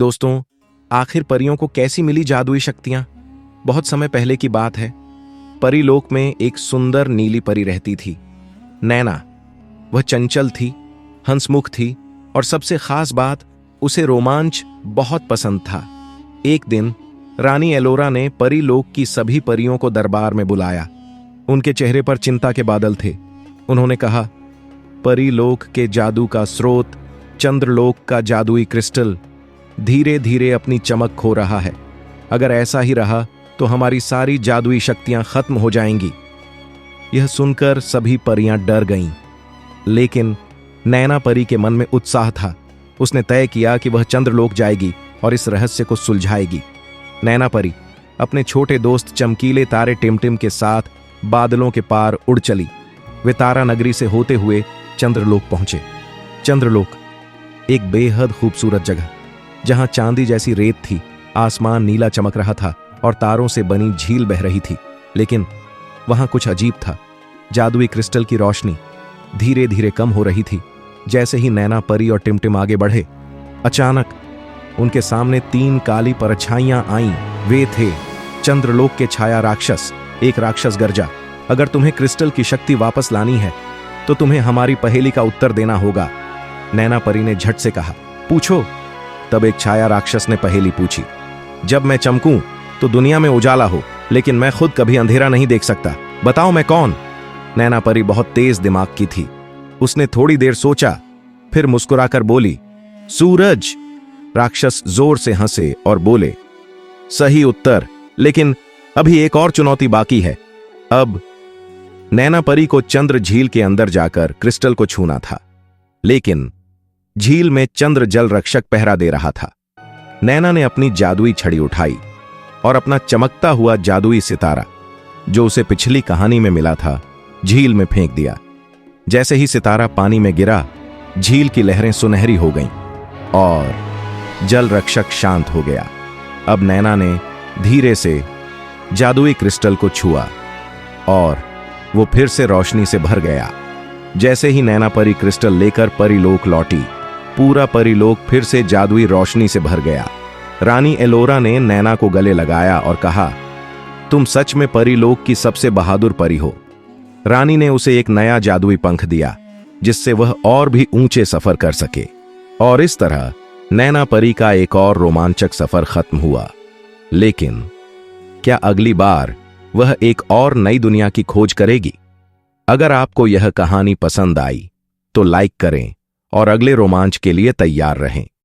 दोस्तों, आखिर परियों को कैसी मिली जादुई शक्तियां? बहुत समय पहले की बात है। परीलोक में एक सुंदर नीली परी रहती थी, नैना। वह चंचल थी, हंसमुख थी और सबसे खास बात, उसे रोमांच बहुत पसंद था। एक दिन रानी एलोरा ने परीलोक की सभी परियों को दरबार में बुलाया। उनके चेहरे पर चिंता के बादल थे। उन्होंने कहा, परीलोक के जादू का स्रोत चंद्रलोक का जादुई क्रिस्टल धीरे धीरे अपनी चमक खो रहा है। अगर ऐसा ही रहा तो हमारी सारी जादुई शक्तियां खत्म हो जाएंगी। यह सुनकर सभी परियां डर गईं, लेकिन नैना परी के मन में उत्साह था। उसने तय किया कि वह चंद्रलोक जाएगी और इस रहस्य को सुलझाएगी। नैना परी अपने छोटे दोस्त चमकीले तारे टिमटिम के साथ बादलों के पार उड़ चली। वे तारा नगरी से होते हुए चंद्रलोक पहुंचे। चंद्रलोक एक बेहद खूबसूरत जगह, जहां चांदी जैसी रेत थी, आसमान नीला चमक रहा था और तारों से बनी झील बह रही थी। लेकिन वहां कुछ अजीब था। जादुई क्रिस्टल की रोशनी धीरे धीरे कम हो रही थी। जैसे ही नैना परी और टिमटिम आगे बढ़े, अचानक उनके सामने 3 काली परछाइयां आईं। वे थे चंद्रलोक के छाया राक्षस। एक राक्षस गरजा, अगर तुम्हें क्रिस्टल की शक्ति वापस लानी है तो तुम्हें हमारी पहेली का उत्तर देना होगा। नैना परी ने झट से कहा, पूछो। तब एक छाया राक्षस ने पहेली पूछी, जब मैं चमकूं तो दुनिया में उजाला हो, लेकिन मैं खुद कभी अंधेरा नहीं देख सकता। बताओ मैं कौन? नैना परी बहुत तेज दिमाग की थी। उसने थोड़ी देर सोचा, फिर मुस्कुराकर बोली, सूरज। राक्षस जोर से हंसे और बोले, सही उत्तर, लेकिन अभी एक और चुनौती बाकी है। अब नैना परी को चंद्र झील के अंदर जाकर क्रिस्टल को छूना था, लेकिन झील में चंद्र जल रक्षक पहरा दे रहा था। नैना ने अपनी जादुई छड़ी उठाई और अपना चमकता हुआ जादुई सितारा, जो उसे पिछली कहानी में मिला था, झील में फेंक दिया। जैसे ही सितारा पानी में गिरा, झील की लहरें सुनहरी हो गईं और जल रक्षक शांत हो गया। अब नैना ने धीरे से जादुई क्रिस्टल को छुआ और वो फिर से रोशनी से भर गया। जैसे ही नैना परी क्रिस्टल लेकर परीलोक लौटी, पूरा परीलोक फिर से जादुई रोशनी से भर गया। रानी एलोरा ने नैना को गले लगाया और कहा, तुम सच में परीलोक की सबसे बहादुर परी हो। रानी ने उसे एक नया जादुई पंख दिया, जिससे वह और भी ऊंचे सफर कर सके। और इस तरह नैना परी का एक और रोमांचक सफर खत्म हुआ। लेकिन क्या अगली बार वह एक और नई दुनिया की खोज करेगी? अगर आपको यह कहानी पसंद आई तो लाइक करें और अगले रोमांच के लिए तैयार रहें।